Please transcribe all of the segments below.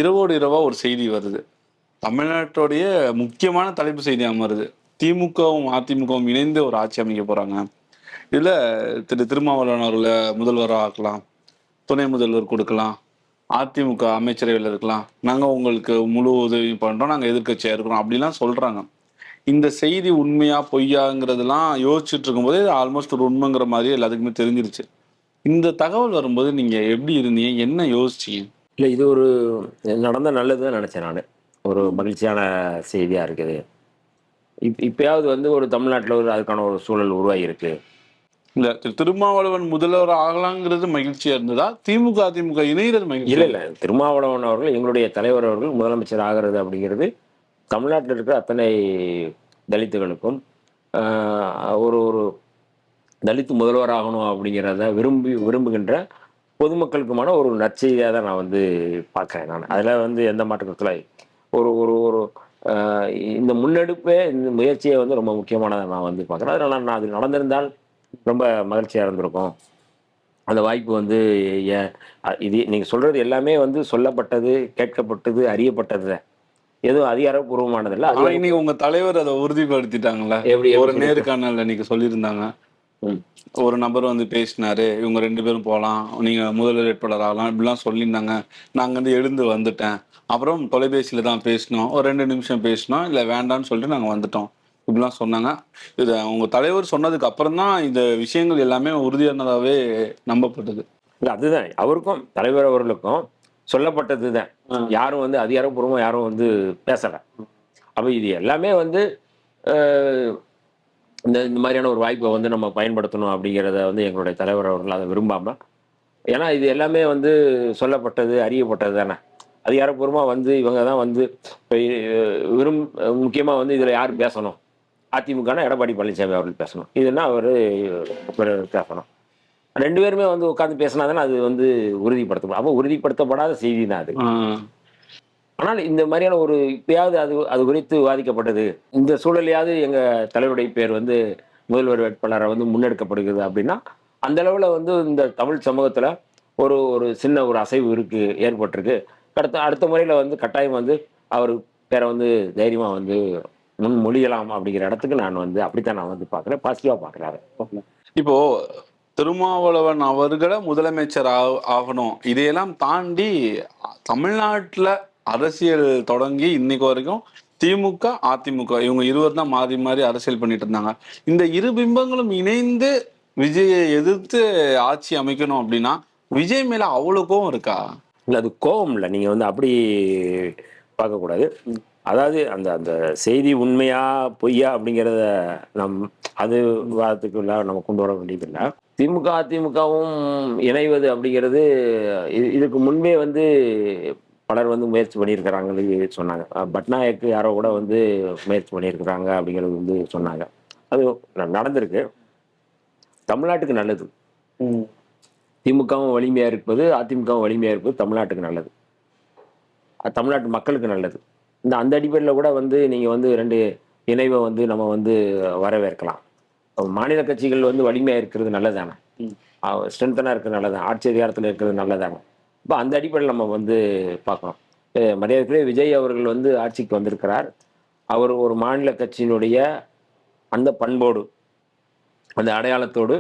இரவோடு இரவா ஒரு செய்தி வருது. தமிழ்நாட்டுடைய முக்கியமான தலைப்பு செய்தி அமருது. திமுகவும், அதிமுகவும் இணைந்து ஒரு ஆட்சி அமைக்க போறாங்க. இதுல திருமாவளவன் அவர்கள முதல்வரா ஆக்கலாம். துணை முதல்வர் குடுக்கலாம். அதிமுக அமைச்சரவையில இருக்கலாம். நாங்க உங்களுக்கு முழு உதவி பண்றோம். நாங்க எதிர்க்கட்சியா இருக்கிறோம். அப்படிலாம் சொல்றாங்க. இந்த செய்தி உண்மையா, பொய்யாங்கிறதெல்லாம் யோசிச்சுட்டு இருக்கும்போதே ஆல்மோஸ்ட் ஒரு உண்மைங்கிற மாரியே எல்லாத்துக்குமே தெரிஞ்சிருச்சு. இந்த தகவல் வரும்போது நீங்க எப்படி இருந்தீங்க? என்ன யோசிச்சீங்க? இல்ல இது ஒரு நடந்தா நல்லதுதான் நினைச்சேன் நானு. ஒரு மகிழ்ச்சியான செய்தியா இருக்குது. இப்பயாவது வந்து ஒரு தமிழ்நாட்டுல அதுக்கான ஒரு சூழல் உருவாகியிருக்கு. இல்ல திருமாவளவன் முதல்வர் ஆகலாங்கிறது மகிழ்ச்சியா இருந்ததா? திமுக, அதிமுக இணையிறது மகிழ்ச்சியா இல்ல. திருமாவளவன் அவர்கள் எங்களுடைய தலைவர் அவர்கள் முதலமைச்சர் ஆகிறது அப்படிங்கிறது தமிழ்நாட்டில் இருக்கிற அத்தனை தலித்துகளுக்கும் ஒரு ஒரு தலித் முதல்வர் ஆகணும் அப்படிங்கிறத விரும்புகின்ற பொதுமக்களுக்குமான ஒரு நற்செய்தியாக தான் நான் வந்து பார்க்குறேன் நான். அதில் வந்து எந்த மாற்று கருத்துல ஒரு ஒரு ஒரு இந்த முன்னெடுப்பே இந்த முயற்சியை வந்து ரொம்ப முக்கியமானதை நான் வந்து பார்க்குறேன். அதனால நான் அது நடந்திருந்தால் ரொம்ப மகிழ்ச்சியாக இருந்திருக்கும். அந்த வாய்ப்பு வந்து இது நீங்கள் சொல்கிறது எல்லாமே வந்து சொல்லப்பட்டது, கேட்கப்பட்டது, அறியப்பட்டது தான். எதுவும் அதிகாரப்பூர்வமானதில்லை. ஆனா இன்னைக்கு உங்க தலைவர் அதை உறுதிப்படுத்திட்டாங்களா? எப்படி ஒரு நேர்காணல்ல இன்னைக்கு சொல்லியிருந்தாங்க. ஒரு நபர் வந்து பேசினாரு, இவங்க 2 பேரும் போகலாம், நீங்க முதல்வர் வேட்பாளர் ஆகலாம் இப்படிலாம் சொல்லியிருந்தாங்க. நாங்க வந்து எழுந்து வந்துட்டேன். அப்புறம் தொலைபேசியில தான் பேசினோம். ஒரு 2 நிமிஷம் பேசினோம். இல்லை வேண்டான்னு சொல்லிட்டு நாங்க வந்துட்டோம். இப்படிலாம் சொன்னாங்க. இது அவங்க தலைவர் சொன்னதுக்கு அப்புறம் தான் இந்த விஷயங்கள் எல்லாமே உறுதியானதாவே நம்பப்பட்டது. இல்லை அதுதான் அவருக்கும் தலைவர் அவர்களுக்கும் சொல்லப்பட்டது தான். யாரும் வந்து அதிகாரப்பூர்வமாக யாரும் வந்து பேசலை. அப்போ இது எல்லாமே வந்து இந்த மாதிரியான ஒரு வாய்ப்பை வந்து நம்ம பயன்படுத்தணும் அப்படிங்கிறத வந்து எங்களுடைய தலைவர் அவர்கள் அதை விரும்பாமல், ஏன்னா இது எல்லாமே வந்து சொல்லப்பட்டது, அறியப்பட்டது தானே. அதிகாரப்பூர்வமாக வந்து இவங்க தான் வந்து இப்போ முக்கியமாக வந்து இதில் யார் பேசணும்? அதிமுகனா எடப்பாடி பழனிசாமி அவர்கள் பேசணும். இதுன்னா அவர் பேசணும். 2 பேருமே வந்து உட்காந்து பேசினா தானே அது வந்து உறுதிப்படுத்தப்படும். அப்போ உறுதிப்படுத்தப்படாத செய்தி தான் அது. ஆனால் இந்த மாதிரியான ஒரு இப்பயாவது அது குறித்து விவாதிக்கப்பட்டது. இந்த சூழலையாவது எங்கள் தலைவருடைய பேர் வந்து முதல்வர் வேட்பாளரை வந்து முன்னெடுக்கப்படுகிறது அப்படின்னா, அந்த அளவில் வந்து இந்த தமிழ் சமூகத்தில் ஒரு ஒரு சின்ன ஒரு அசைவு ஏற்பட்டிருக்கு. அடுத்த முறையில் வந்து கட்டாயம் வந்து அவர் பேரை வந்து தைரியமாக வந்து முன்மொழியலாம் அப்படிங்கிற இடத்துக்கு நான் வந்து அப்படித்தான் நான் வந்து பார்க்குறேன். பாசிட்டிவாக பார்க்குறாரு. இப்போ திருமாவளவன் அவர்களை முதலமைச்சர் ஆகணும். இதையெல்லாம் தாண்டி தமிழ்நாட்டுல அரசியல் தொடங்கி இன்னைக்கு வரைக்கும் திமுக, அதிமுக இவங்க இருவர் தான் மாறி மாறி அரசியல் பண்ணிட்டு இருந்தாங்க. இந்த இரு பிம்பங்களும் இணைந்து விஜயை எதிர்த்து ஆட்சி அமைக்கணும் அப்படின்னா விஜய் மேல அவ்வளவு கோவம் இருக்கா? இல்லை அது கோபம் இல்லை. நீங்கள் வந்து அப்படி பார்க்கக்கூடாது. அதாவது அந்த அந்த செய்தி உண்மையா பொய்யா அப்படிங்கிறத அது விவாதத்துக்குள்ள நம்ம கொண்டு வர வேண்டியதில்லை. திமுக அதிமுகவும் இணைவது அப்படிங்கிறது இதுக்கு முன்பே வந்து பலர் வந்து முயற்சி பண்ணியிருக்கிறாங்கன்னு சொன்னாங்க. பட்நாயக்கு யாரோ கூட வந்து முயற்சி பண்ணியிருக்கிறாங்க அப்படிங்கிறது வந்து சொன்னாங்க. அது நடந்திருக்கு. தமிழ்நாட்டுக்கு நல்லது. திமுகவும் வலிமையா இருப்பது, அதிமுகவும் வலிமையா இருப்பது தமிழ்நாட்டுக்கு நல்லது. தமிழ்நாட்டு மக்களுக்கு நல்லது. அந்த அடிப்படையில் கூட வந்து நீங்கள் வந்து 2 இணைவை வந்து நம்ம வந்து வரவேற்கலாம். மாநில கட்சிகள் வந்து வலிமையாக இருக்கிறது நல்லதானே, ஸ்ட்ரென்த்தனாக இருக்கிறது நல்லதானே, ஆட்சி அதிகாரத்தில் இருக்கிறது நல்லதானே. இப்போ அந்த அடிப்படையில் நம்ம வந்து பார்க்கணும். மரியாதைக்குரிய விஜய் அவர்கள் வந்து ஆட்சிக்கு வந்திருக்கிறார். அவர் ஒரு மாநில கட்சியினுடைய அந்த பண்போடு அந்த அடையாளத்தோடு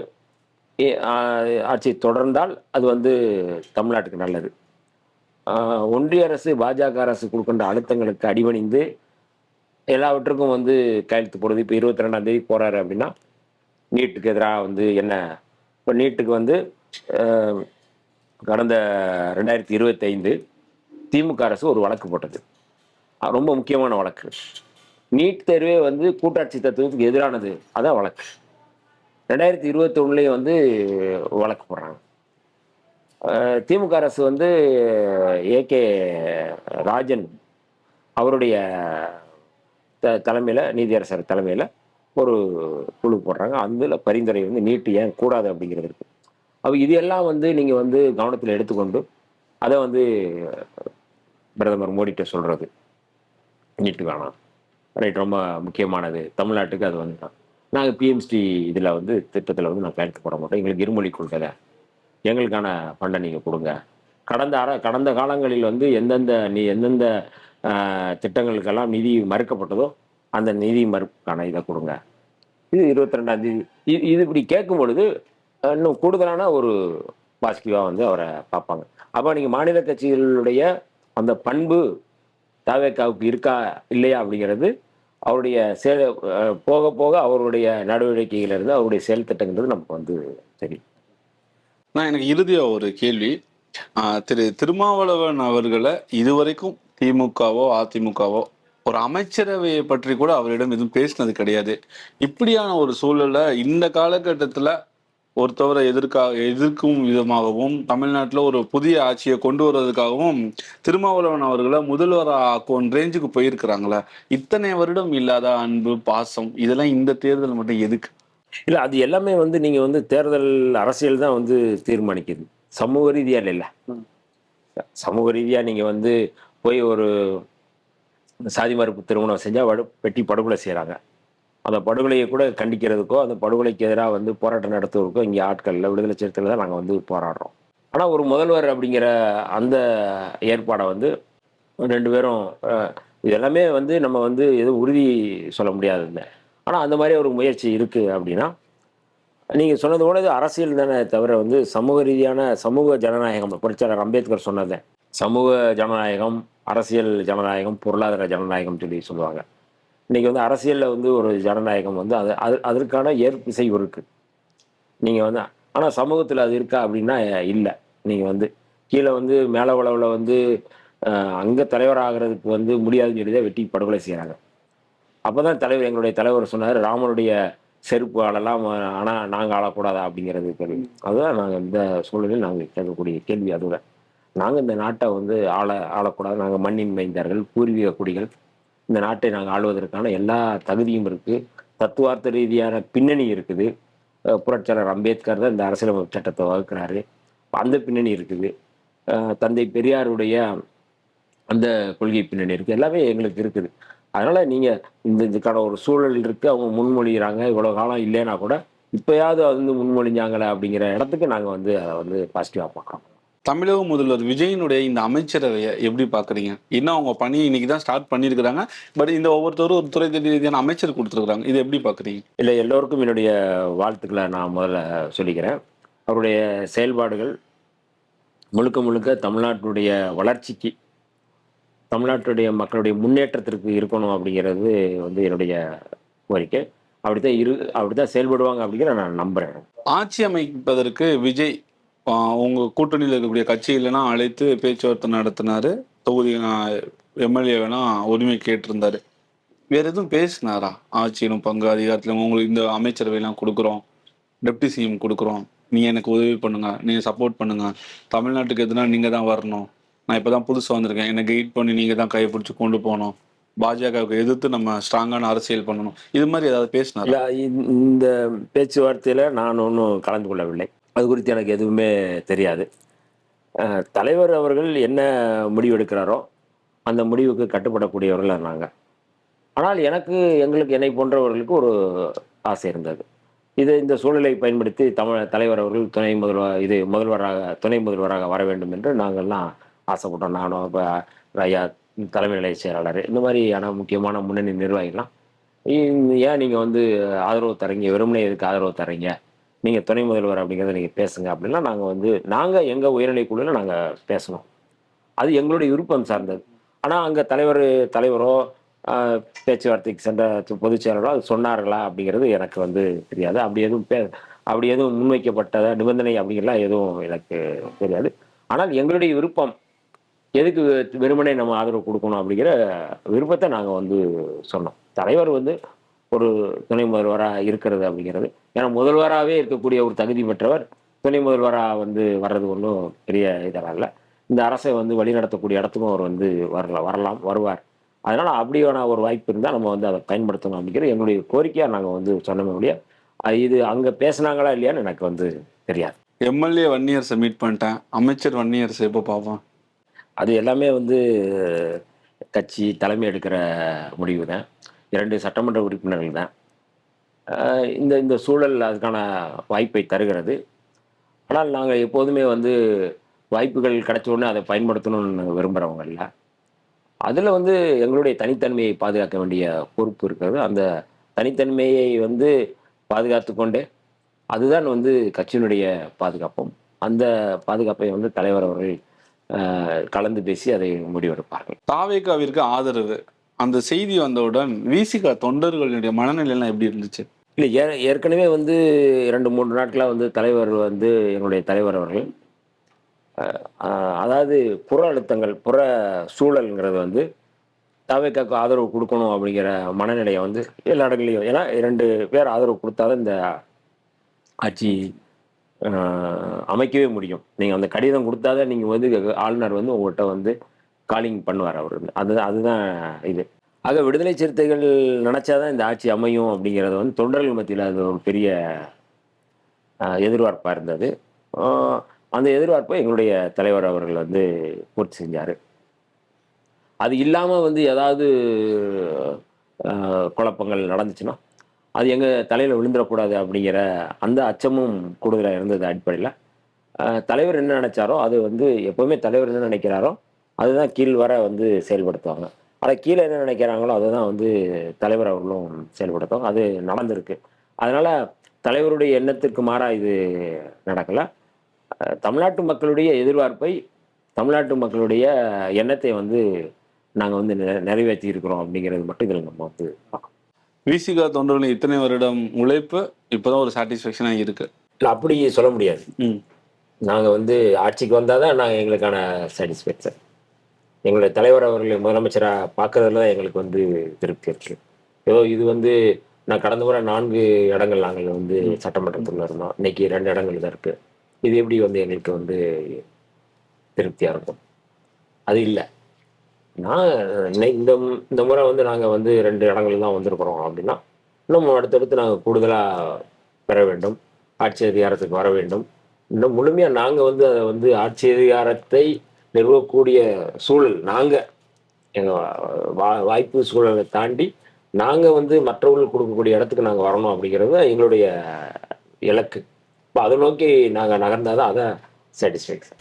ஆட்சியை தொடர்ந்தால் அது வந்து தமிழ்நாட்டுக்கு நல்லது. ஒன்றிய அரசு பாஜக அரசு கொடுக்கின்ற அழுத்தங்களுக்கு அடிபணிந்து எல்லாவற்றுக்கும் வந்து கையெழுத்து போடுது. இப்போ 22ஆம் தேதி போறாரு அப்படின்னா நீட்டுக்கு எதிராக வந்து என்ன, இப்போ நீட்டுக்கு வந்து கடந்த 2025 திமுக அரசு ஒரு வழக்கு போட்டது. ரொம்ப முக்கியமான வழக்கு. நீட் தேர்வே வந்து கூட்டாட்சி தத்துவத்துக்கு எதிரானது. அதான் வழக்கு. 2021 வந்து வழக்கு போடுறாங்க. திமுக அரசு வந்து ஏகே ராஜன் அவருடைய தலைமையில், நீதியரசர் தலைமையில் ஒரு குழு போடுறாங்க. அதில் பரிந்துரை வந்து நீட்டு ஏன் கூடாது அப்படிங்கிறது இருக்கு. அப்போ இது எல்லாம் வந்து நீங்கள் வந்து கவனத்தில் எடுத்துக்கொண்டு அதை வந்து பிரதமர் மோடிகிட்ட சொல்கிறது, நீட்டு வேணாம், ரைட், ரொம்ப முக்கியமானது தமிழ்நாட்டுக்கு, அது வந்து நாங்கள் பிஎம்ஸ்டி இதில் வந்து திட்டத்தில் வந்து நான் கையெழுத்து போட மாட்டோம், எங்களுக்கு இருமொழி கொள்கை, எங்களுக்கான ஃபண்டை நீங்கள் கொடுங்க, கடந்த காலங்களில் வந்து எந்தெந்த திட்டங்களுக்கெல்லாம் நிதி மறுக்கப்பட்டதோ அந்த நிதி மறுப்புக்கான இதை கொடுங்க. இது 22ஆம் தேதி. இது இப்படி கேட்கும் பொழுது இன்னும் கூடுதலான ஒரு பாசிட்டிவாக வந்து அவரை பார்ப்பாங்க. அப்போ நீங்கள் மாநில கட்சிகளுடைய அந்த பண்பு தாவேக்காவுக்கு இருக்கா இல்லையா அப்படிங்கிறது அவருடைய போக போக அவருடைய நடவடிக்கையிலிருந்து அவருடைய செயல் திட்டங்கிறது நமக்கு வந்து தெரியும். நான் எனக்கு இறுதியா ஒரு கேள்வி. திரு திருமாவளவன் அவர்களை இதுவரைக்கும் திமுகவோ அதிமுகவோ ஒரு அமைச்சரவையை பற்றி கூட அவரிடம் எதுவும் பேசினது கிடையாது. இப்படியான ஒரு சூழல்ல இந்த காலகட்டத்துல ஒருத்தவரை எதிர்க்கும் விதமாகவும் தமிழ்நாட்டுல ஒரு புதிய ஆட்சியை கொண்டு வருவதற்காகவும் திருமாவளவன் அவர்களை முதல்வர் ஆக்கும் ரேஞ்சுக்கு போயிருக்கிறாங்களே. இத்தனை வருடம் இல்லாத அன்பு பாசம் இதெல்லாம் இந்த தேர்தல் மட்டும் எதுக்கு? இல்லை, அது எல்லாமே வந்து நீங்கள் வந்து தேர்தல் அரசியல் தான் வந்து தீர்மானிக்குது, சமூக ரீதியாக இல்லை. சமூக ரீதியாக நீங்கள் வந்து போய் ஒரு சாதி மறுப்பு திருமணம் செஞ்சால் வெட்டி படுகொலை செய்கிறாங்க. அந்த படுகொலையை கூட கண்டிக்கிறதுக்கோ அந்த படுகொலைக்கு எதிராக வந்து போராட்டம் நடத்துவதற்கோ இங்கே ஆட்களில் விடுதலை சிறுத்தைகள் தான் நாங்கள் வந்து போராடுறோம். ஆனால் ஒரு முதல்வர் அப்படிங்கிற அந்த ஏற்பாடை வந்து 2 பேரும் இது எல்லாமே வந்து நம்ம வந்து எதுவும் உறுதி சொல்ல முடியாதுங்க. ஆனால் அந்த மாதிரி ஒரு முயற்சி இருக்குது அப்படின்னா நீங்கள் சொன்னது போல இது அரசியல் தானே தவிர வந்து சமூக ரீதியான சமூக ஜனநாயகம், புரட்சியாளர் அம்பேத்கர் சொன்னது சமூக ஜனநாயகம், அரசியல் ஜனநாயகம், பொருளாதார ஜனநாயகம் சொல்லி சொல்லுவாங்க. இன்றைக்கி வந்து அரசியலில் வந்து ஒரு ஜனநாயகம் வந்து அதற்கான ஏற்பிசைவு இருக்குது. நீங்கள் வந்து ஆனால் சமூகத்தில் அது இருக்கா அப்படின்னா இல்லை. நீங்கள் வந்து கீழே வந்து மேலே உளவில் வந்து அங்கே தலைவர் ஆகிறதுக்கு வந்து முடியாதுன்னு சொல்லி தான் வெட்டி படுகொலை செய்கிறாங்க. அப்போ தான் எங்களுடைய தலைவர் சொன்னார், ராமனுடைய செருப்பு ஆளலாம் ஆனால் நாங்கள் ஆளக்கூடாதா அப்படிங்கிறது கேள்வி. அதுதான் நாங்கள் இந்த சூழலில் நாங்கள் கேட்கக்கூடிய கேள்வி. அதோட நாங்கள் இந்த நாட்டை வந்து ஆளக்கூடாது, நாங்கள் மண்ணின் மைந்தார்கள், பூர்வீக குடிகள், இந்த நாட்டை நாங்கள் ஆளுவதற்கான எல்லா தகுதியும் இருக்குது, தத்துவார்த்த ரீதியான பின்னணி இருக்குது. புரட்சியாளர் அம்பேத்கர் தான் இந்த அரசியலமைப்பு சட்டத்தை வகுக்கிறாரு, அந்த பின்னணி இருக்குது. தந்தை பெரியாருடைய அந்த கொள்கை பின்னணி இருக்குது, எல்லாமே எங்களுக்கு இருக்குது. அதனால் நீங்கள் இதுக்கான ஒரு சூழல் இருக்குது, அவங்க முன்மொழிகிறாங்க. இவ்வளோ காலம் இல்லைன்னா கூட இப்போயாவது வந்து முன்மொழிஞ்சாங்களே அப்படிங்கிற இடத்துக்கு நாங்கள் வந்து அதை வந்து பாசிட்டிவாக பார்க்குறோம். தமிழக முதல்வர் விஜயினுடைய இந்த அமைச்சரவையை எப்படி பார்க்குறீங்க? இன்னும் அவங்க பணி இன்னைக்கு தான் ஸ்டார்ட் பண்ணியிருக்கிறாங்க. பட் இந்த ஒவ்வொருத்தரும் ஒரு துறை ரீதியான அமைச்சர் கொடுத்துருக்குறாங்க. இது எப்படி பார்க்குறீங்க? இல்லை, எல்லோருக்கும் என்னுடைய வாழ்த்துக்களை நான் முதல்ல சொல்லிக்கிறேன். அவருடைய செயல்பாடுகள் முழுக்க முழுக்க தமிழ்நாட்டுடைய வளர்ச்சிக்கு, தமிழ்நாட்டுடைய மக்களுடைய முன்னேற்றத்திற்கு இருக்கணும் அப்படிங்கிறது வந்து என்னுடைய கோரிக்கை. அப்படித்தான் செயல்படுவாங்க அப்படிங்கிற நான் நம்புகிறேன். ஆட்சி அமைப்பதற்கு விஜய் உங்க கூட்டணியில் இருக்கக்கூடிய கட்சிகளெனா அழைத்து பேச்சுவார்த்தை நடத்தினாரு. தொகுதி எம்எல்ஏ வேணா உரிமை கேட்டிருந்தாரு. வேற எதுவும் பேசினாரா? ஆட்சியிலும் பங்கு அதிகாரத்திலும் உங்களுக்கு இந்த அமைச்சரவையெல்லாம் கொடுக்குறோம், டெப்டி சிஎம் கொடுக்குறோம், நீங்க எனக்கு உதவி பண்ணுங்க, நீங்க சப்போர்ட் பண்ணுங்க, தமிழ்நாட்டுக்கு எதுனா நீங்க தான் வரணும், நான் இப்பதான் புதுசாக வந்திருக்கேன், என்னை கைட் பண்ணி நீங்க தான் கையை பிடிச்சி கொண்டு போகணும், பாஜகவுக்கு எதிர்த்து நம்ம ஸ்ட்ராங்கான அரசியல் பண்ணணும், இது மாதிரி ஏதாவது பேசினாரா? இந்த பேச்சுவார்த்தையில நான் ஒன்றும் கலந்து கொள்ளவில்லை. அது குறித்து எனக்கு எதுவுமே தெரியாது. தலைவர் அவர்கள் என்ன முடிவு எடுக்கிறாரோ அந்த முடிவுக்கு கட்டுப்படக்கூடியவர்கள் நாங்கள். ஆனால் எங்களுக்கு என்னை போன்றவர்களுக்கு ஒரு ஆசை இருந்தது. இந்த சூழலை பயன்படுத்தி தலைவர் அவர்கள் துணை முதல்வராக வர வேண்டும் என்று நாங்கள்லாம் ஆசைப்பட்டோம். நானும் இப்போ ஐயா தலைமை நிலைய செயலாளர், இந்த மாதிரியான முக்கியமான முன்னணி நிர்வாகிகள்லாம் ஏன் நீங்கள் வந்து ஆதரவு தரீங்க, வெறுமனே எதுக்கு ஆதரவு தரீங்க, நீங்கள் துணை முதல்வர் அப்படிங்கிறத நீங்கள் பேசுங்க அப்படின்னா நாங்கள் எங்கள் உயர்நிலை குழுவில் நாங்கள் பேசணும். அது எங்களுடைய விருப்பம் சார்ந்தது. ஆனால் அங்கே தலைவரோ பேச்சுவார்த்தைக்கு சென்ற பொதுச் செயலரோ அது சொன்னார்களா அப்படிங்கிறது எனக்கு வந்து தெரியாது. அப்படி எதுவும் முன்வைக்கப்பட்ட நிபந்தனை அப்படிங்கிறலாம் எதுவும் எனக்கு தெரியாது. ஆனால் எங்களுடைய விருப்பம் எதுக்கு வெறுமனே நம்ம ஆதரவு கொடுக்கணும் அப்படிங்கிற விருப்பத்தை நாங்கள் வந்து சொன்னோம். தலைவர் வந்து ஒரு துணை முதல்வராக இருக்கிறது அப்படிங்கிறது, ஏன்னா முதல்வராகவே இருக்கக்கூடிய ஒரு தகுதி பெற்றவர் துணை முதல்வராக வந்து வர்றது ஒன்றும் பெரிய இதெல்லாம் இல்லை. இந்த அரசை வந்து வழிநடத்தக்கூடிய இடத்துக்கும் அவர் வந்து வருவார். அதனால் அப்படியான ஒரு வாய்ப்பு இருந்தால் நம்ம வந்து அதை பயன்படுத்தணும் அப்படிங்கிற எங்களுடைய கோரிக்கையாக நாங்கள் வந்து சொன்னோமே ஒழிய இது அங்கே பேசினாங்களா இல்லையான்னு எனக்கு வந்து தெரியாது. எம்எல்ஏ வன்னியர்ஸை மீட் பண்ணிட்டேன், அமைச்சர் வன்னியர்ஸை எப்போ பார்ப்போம்? அது எல்லாமே வந்து கட்சி தலைமை எடுக்கிற முடிவு தான். 2 சட்டமன்ற உறுப்பினர்கள் தான். இந்த சூழல் அதுக்கான வாய்ப்பை தருகிறது. ஆனால் நாங்கள் எப்போதுமே வந்து வாய்ப்புகள் கிடைச்ச உடனே அதை பயன்படுத்தணும்னு விரும்புகிறவங்க இல்லை. அதில் வந்து எங்களுடைய தனித்தன்மையை பாதுகாக்க வேண்டிய பொறுப்பு இருக்கிறது. அந்த தனித்தன்மையை வந்து பாதுகாத்து கொண்டே அதுதான் வந்து கட்சியினுடைய பாதுகாப்பும். அந்த பாதுகாப்பை வந்து தலைவர் அவர்கள் கலந்து பேசி அதை முடிவெடுப்பார்கள். தாவேகாவிற்கு ஆதரவு அந்த செய்தி வந்தவுடன் விசிக தொண்டர்களுடைய மனநிலையெல்லாம் எப்படி இருந்துச்சு? இல்லை, ஏற்கனவே வந்து 2-3 நாட்களாக வந்து தலைவர் வந்து எங்களுடைய தலைவர் அவர்கள் அதாவது புற அழுத்தங்கள், புற சூழல்ங்கிறது வந்து தவேகாவுக்கு ஆதரவு கொடுக்கணும் அப்படிங்கிற மனநிலையை வந்து எல்லா இடங்களையும், ஏன்னா 2 பேர் ஆதரவு கொடுத்தாதான் இந்த ஆட்சி அமைக்கவே முடியும். நீங்கள் அந்த கடிதம் கொடுத்தாதான் நீங்கள் வந்து ஆளுநர் வந்து உங்கள்கிட்ட வந்து காலிங் பண்ணுவார் அவர். அதுதான் இது. ஆக விடுதலை சிறுத்தைகள் நினச்சாதான் இந்த ஆட்சி அமையும் அப்படிங்கிறது வந்து தொண்டர்கள் மத்தியில் அது ஒரு பெரிய எதிர்பார்ப்பாக இருந்தது. அந்த எதிர்பார்ப்பை எங்களுடைய தலைவர் அவர்கள் வந்து பூர்த்தி செஞ்சார். அது இல்லாமல் வந்து ஏதாவது குழப்பங்கள் நடந்துச்சுன்னா அது எங்கள் தலையில் விழுந்துடக்கூடாது அப்படிங்கிற அந்த அச்சமும் கூடுதலாக இருந்தது. அடிப்படையில் தலைவர் என்ன நினைச்சாரோ அது வந்து எப்போவுமே தலைவர் என்ன நினைக்கிறாரோ அதுதான் கீழ் வர வந்து செயல்படுத்துவாங்க. அதை கீழே என்ன நினைக்கிறாங்களோ அதுதான் வந்து தலைவர் அவர்களும் செயல்படுத்துவாங்க. அது நடந்திருக்கு. அதனால் தலைவருடைய எண்ணத்திற்கு மாறாக இது நடக்கலை. தமிழ்நாட்டு மக்களுடைய எதிர்பார்ப்பை, தமிழ்நாட்டு மக்களுடைய எண்ணத்தை வந்து நாங்கள் வந்து நிறைவேற்றி இருக்கிறோம் அப்படிங்கிறது மட்டும் இதில் நம்ம வந்து பார்க்கணும். விசிக தொண்டர்களின் இத்தனை வருடம் உழைப்பு இப்போதான் ஒரு சாட்டிஸ்ஃபேக்ஷனாக இருக்கு. இல்லை, அப்படி சொல்ல முடியாது. நாங்கள் வந்து ஆட்சிக்கு வந்தால் தான் நாங்கள் எங்களுக்கான சாட்டிஸ்ஃபேக்ஷன். எங்களுடைய தலைவர் அவர்களை முதலமைச்சராக பார்க்கறதுல தான் எங்களுக்கு வந்து திருப்தி இருக்கு. ஏதோ இது வந்து நான் கடந்த முறை 4 இடங்கள் நாங்கள் வந்து சட்டமன்றத்தில் இருந்தோம். இன்னைக்கு 2 இடங்கள் தான் இருக்குது. இது எப்படி வந்து எங்களுக்கு வந்து திருப்தியாக இருக்கும்? அது இல்லை. நான் இந்த முறை வந்து நாங்கள் வந்து 2 இடங்கள் தான் வந்திருக்கிறோம் அப்படின்னா இன்னும் அடுத்தடுத்து நாங்கள் கூடுதலாக பெற வேண்டும், ஆட்சி அதிகாரத்துக்கு வர வேண்டும். இன்னும் முழுமையாக நாங்கள் வந்து அதை வந்து ஆட்சி அதிகாரத்தை நிறுவக்கூடிய சூழல், நாங்கள் எங்கள் வாய்ப்பு சூழலை தாண்டி நாங்கள் வந்து மற்றவர்களுக்கு கொடுக்கக்கூடிய இடத்துக்கு நாங்கள் வரணும் அப்படிங்கிறது எங்களுடைய இலக்கு. இப்போ அதை நோக்கி நாங்கள் நகர்ந்தால் தான் அதை சாட்டிஸ்ஃபேக்ஷன்.